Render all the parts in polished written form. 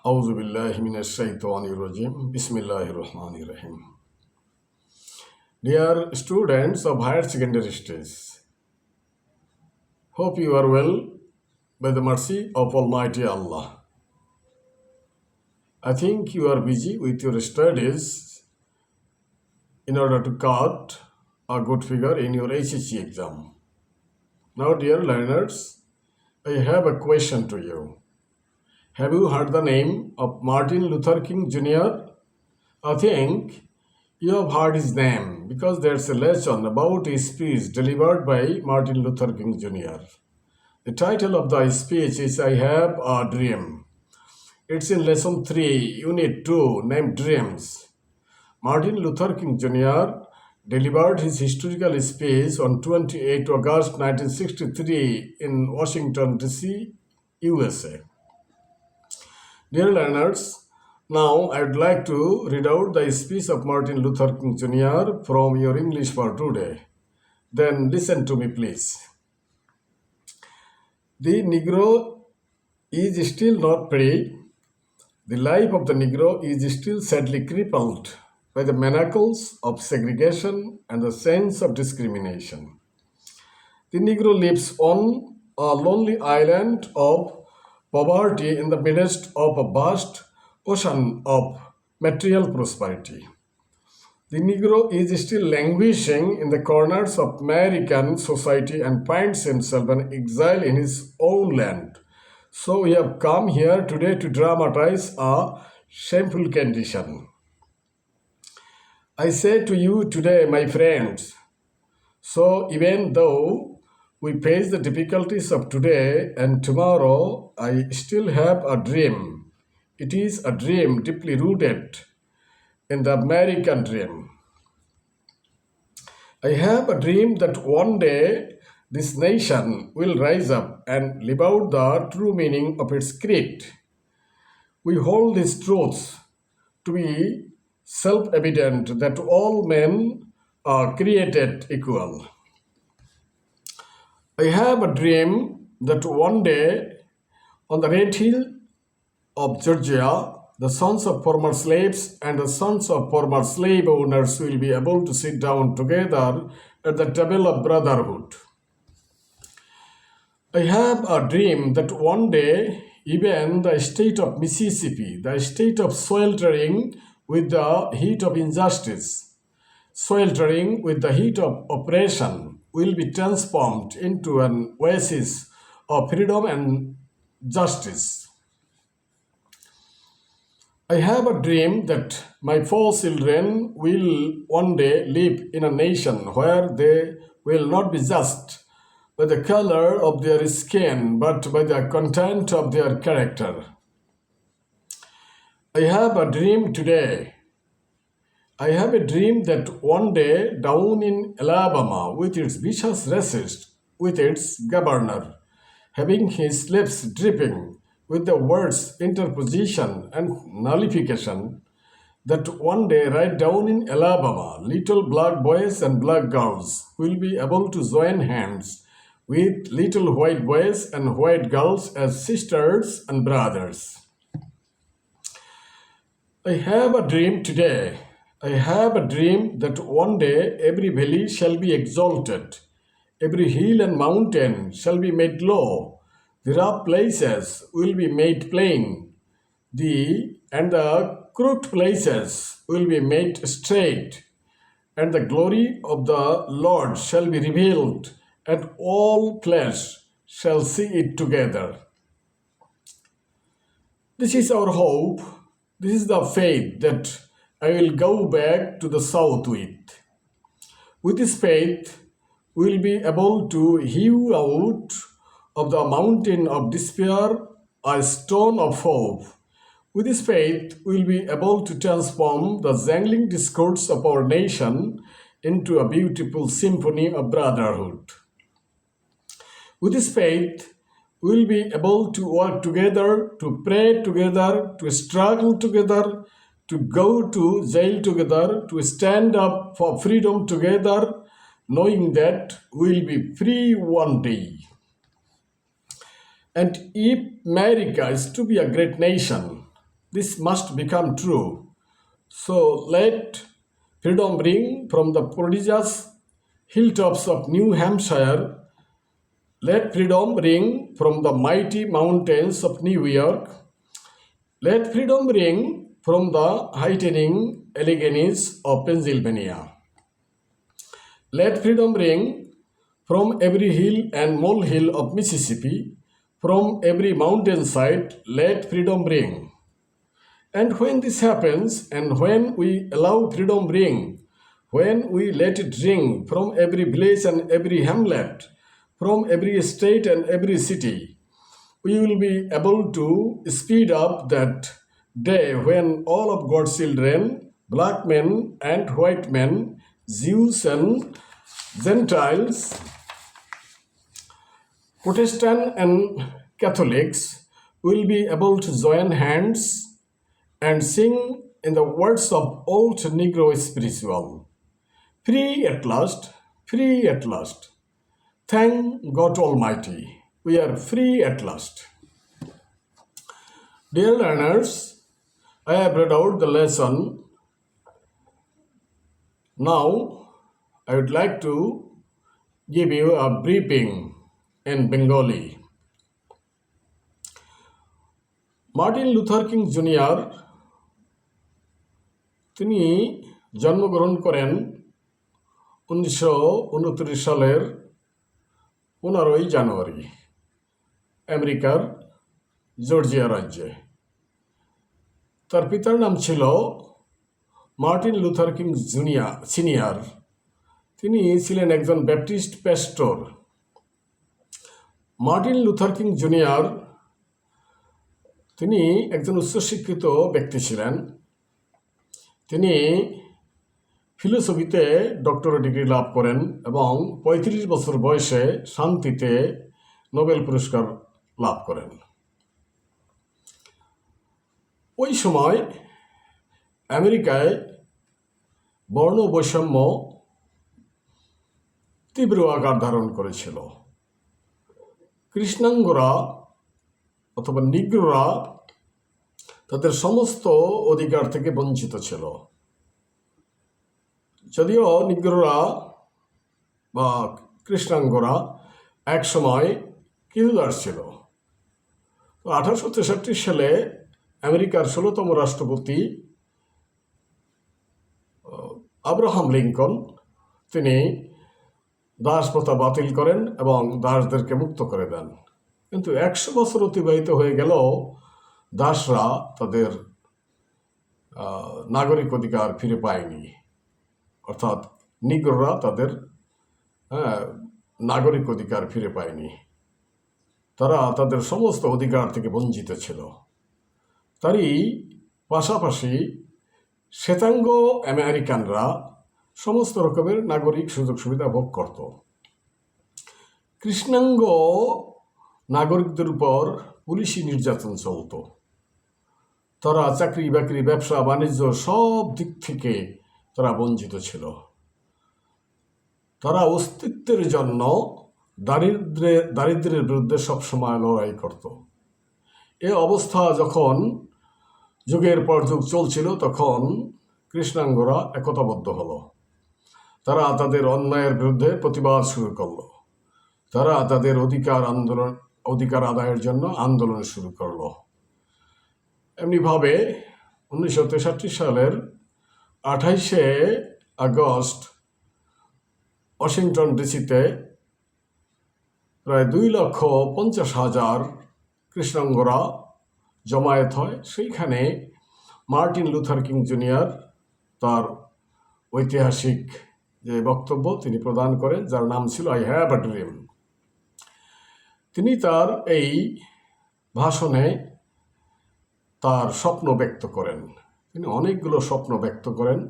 أعوذ بالله من الشيطان الرجيم. Bismillahir Rahmanir Rahim. Dear students of higher secondary stage, hope you are well by the mercy of Almighty Allah. I think you are busy with your studies in order to cut a good figure in your HSC exam. Now, dear learners, I have a question to you. Have you heard the name of Martin Luther King Jr.? I think you have heard his name because there's a lesson about his speech delivered by Martin Luther King Jr. The title of the speech is I Have a Dream. It's in lesson 3, unit 2, named Dreams. Martin Luther King Jr. delivered his historical speech on 28 August 1963 in Washington, D.C., USA. Dear learners, now I would like to read out the speech of Martin Luther King Jr. from your English for today. Then listen to me, please. The Negro is still not free. The life of the Negro is still sadly crippled by the manacles of segregation and the sense of discrimination. The Negro lives on a lonely island of poverty in the midst of a vast ocean of material prosperity. The Negro is still languishing in the corners of American society and finds himself an exile in his own land. So we have come here today to dramatize a shameful condition. I say to you today, my friends, so even though we face the difficulties of today and tomorrow, I still have a dream. It is a dream deeply rooted in the American dream. I have a dream that one day this nation will rise up and live out the true meaning of its creed. We hold these truths to be self-evident that all men are created equal. I have a dream that one day on the Red Hill of Georgia, the sons of former slaves and the sons of former slave owners will be able to sit down together at the table of brotherhood. I have a dream that one day even the state of Mississippi, the state of sweltering with the heat of injustice, sweltering with the heat of oppression, will be transformed into an oasis of freedom and justice. I have a dream that my 4 children will one day live in a nation where they will not be judged by the color of their skin, but by the content of their character. I have a dream today. I have a dream that one day down in Alabama, with its vicious racist, with its governor, having his lips dripping with the words interposition and nullification, that one day right down in Alabama, little black boys and black girls will be able to join hands with little white boys and white girls as sisters and brothers. I have a dream today. I have a dream that one day every valley shall be exalted, every hill and mountain shall be made low, the rough places will be made plain, the crooked places will be made straight, and the glory of the Lord shall be revealed, and all flesh shall see it together. This is our hope. This is the faith that I will go back to the south with. With this faith, we will be able to hew out of the mountain of despair a stone of hope. With this faith, we will be able to transform the jangling discords of our nation into a beautiful symphony of brotherhood. With this faith, we will be able to work together, to pray together, to struggle together, to go to jail together, to stand up for freedom together, knowing that we will be free one day. And if America is to be a great nation, This must become true. So let freedom ring from the prodigious hilltops of New Hampshire. Let freedom ring from the mighty mountains of New York. Let freedom ring from the heightening Alleghenies of Pennsylvania. Let freedom ring from every hill and molehill of Mississippi, from every mountainside, let freedom ring. And when this happens, and when we allow freedom ring, when we let it ring from every village and every hamlet, from every state and every city, we will be able to speed up that day when all of God's children, black men and white men, Jews and Gentiles, Protestant and Catholics will be able to join hands and sing in the words of old Negro spiritual. Free at last, free at last. Thank God Almighty, we are free at last. Dear learners, I have read out the lesson. Now, I would like to give you a briefing in Bengali. Martin Luther king junior তিনি জন্মগ্রহণ করেন 1929 সালের 15 জানুয়ারি আমেরিকার Georgia রাজ্যে। তার পিতার নাম ছিল মার্টিন লুথার কিং সিনিয়র। তিনি ছিলেন একজন Baptist pastor. Martin Luther king junior তিনি একজন উচ্চশিক্ষিত ব্যক্তি ছিলেন। তিনি ফিলোসফিতে ডক্টরেট ডিগ্রি লাভ করেন এবং 35 বছর বয়সে শান্তিতে নোবেল পুরস্কার লাভ করেন। ওই সময় আমেরিকায় বর্ণ বৈষম্য তীব্র আকার ধারণ করেছিল। কৃষ্ণাঙ্গরা অথবা নিগ্রোরা তাদের সমস্ত অধিকার থেকে বঞ্চিত ছিল। যদিও নিগ্রোরা বা কৃষ্ণাঙ্গরা এক সময় ক্রীতদাস ছিল। 1863 সালে আমেরিকার 16তম রাষ্ট্রপতি আব্রাহাম লিঙ্কন তিনি দাস প্রথা বাতিল করেন এবং দাসদেরকে মুক্ত করে দেন। কিন্তু 100 বছর অতিবাহিত হয়ে গেল দাসরা তাদের নাগরিক অধিকার ফিরে পায়নি, অর্থাৎ নিগ্রোরা তাদের নাগরিক অধিকার ফিরে পায়নি। তারা তাদের সমস্ত অধিকার থেকে বঞ্চিত ছিল। তারই পাশাপাশি শ্বেতাঙ্গ আমেরিকানরা সমস্ত রকমের নাগরিক সুযোগ সুবিধা ভোগ করত। কৃষ্ণাঙ্গ নাগরিকদের উপর পুলিশি নির্যাতন চলত। তারা চাকরি বাকরি, ব্যবসা বাণিজ্য সব দিক থেকে তারা বঞ্চিত ছিল। তারা অস্তিত্বের জন্য দারিদ্র্যের বিরুদ্ধে সবসময় লড়াই করত। এ অবস্থা যখন যুগের পর যুগ চলছিল, তখন কৃষ্ণাঙ্গরা একতাবদ্ধ হলো। তারা তাদের অন্যায়ের বিরুদ্ধে প্রতিবাদ শুরু করলো। তারা তাদের অধিকার আদায়ের জন্য আন্দোলন শুরু করলো। এমনিভাবে 1963 সালের 28শে আগস্ট ওয়াশিংটন ডিসিতে প্রায় 2,50,000 কৃষ্ণাঙ্গরা জমায়েত হয়। সেইখানে মার্টিন লুথার কিং জুনিয়র তার ঐতিহাসিক যে বক্তব্য তিনি প্রদান করেন, যার নাম ছিল আই হ্যাভ আ ড্রিম। তিনি তার এই ভাষণে তার স্বপ্ন ব্যক্ত করেন। তিনি অনেকগুলো স্বপ্ন ব্যক্ত করেন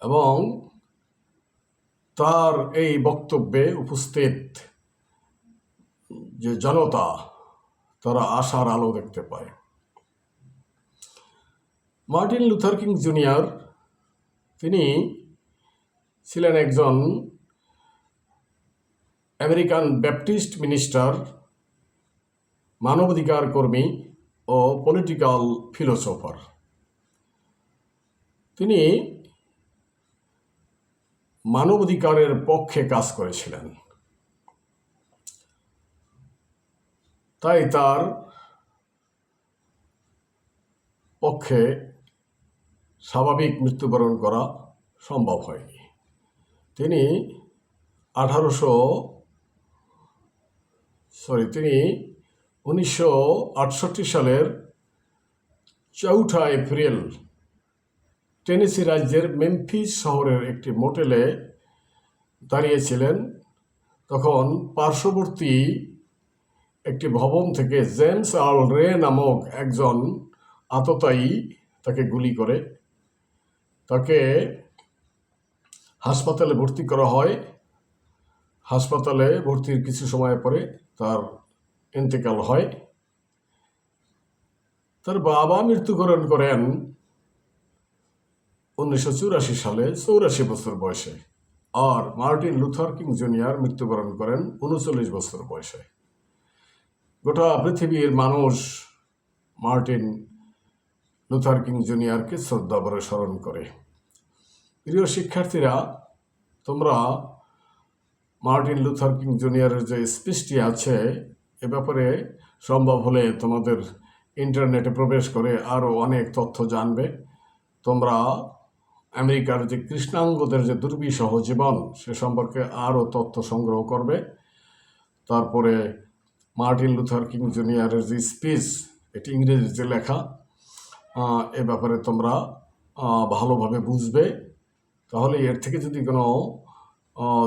এবং তার এই বক্তব্যে উপস্থিত যে জনতা তারা আশার আলো দেখতে পায়। মার্টিন লুথার কিং জুনিয়র তিনি ছিলেন একজন আমেরিকান ব্যাপটিস্ট মিনিস্টার, মানবাধিকার কর্মী ও পলিটিক্যাল ফিলোসোফার। তিনি মানবাধিকারের পক্ষে কাজ করেছিলেন, তাই তার পক্ষে স্বাভাবিক মৃত্যুবরণ করা সম্ভব হয়নি। তিনি 1968 সালের 4 এপ্রিল টেনেসি রাজ্যের মেমফিস শহরের একটি মোটেলে দাঁড়িয়েছিলেন। তখন পার্শ্ববর্তী একটি ভবন থেকে জেমস আর্ল রে নামক একজন আততায়ী তাকে গুলি করে। তাকে হাসপাতালে ভর্তি করা হয়। হাসপাতালে ভর্তির কিছু সময় পরে তার ইন্তেকাল হয়। তার বাবা মৃত্যুবরণ করেন 1984 সালে 84 বছর বয়সে, আর মার্টিন লুথার কিং জুনিয়র মৃত্যুবরণ করেন 39 বছর বয়সে। গোটা পৃথিবীর মানুষ মার্টিন লুথার কিং জুনিয়রকে শ্রদ্ধা ভরে স্মরণ করে। প্রিয় শিক্ষার্থীরা, তোমরা মার্টিন লুথার কিং জুনিয়রের যে স্পিচটি আছে এ ব্যাপারে সম্ভব হলে তোমাদের ইন্টারনেটে প্রবেশ করে আরও অনেক তথ্য জানবে। তোমরা আমেরিকার যে কৃষ্ণাঙ্গদের যে দুর্বিষহ জীবন সে সম্পর্কে আরও তথ্য সংগ্রহ করবে। তারপরে মার্টিন লুথার কিং জুনিয়রের যে স্পিচ, এটি ইংরেজিতে লেখা, এ ব্যাপারে তোমরা ভালোভাবে বুঝবে। তাহলে এর থেকে যদি কোনো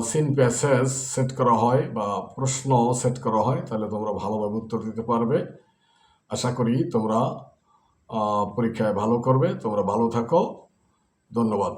সিন প্যাসেজ সেট করা হয় বা প্রশ্ন সেট করা হয় তাহলে তোমরা ভালোভাবে উত্তর দিতে পারবে। আশা করি তোমরা পরীক্ষায় ভালো করবে। তোমরা ভালো থাকো। ধন্যবাদ।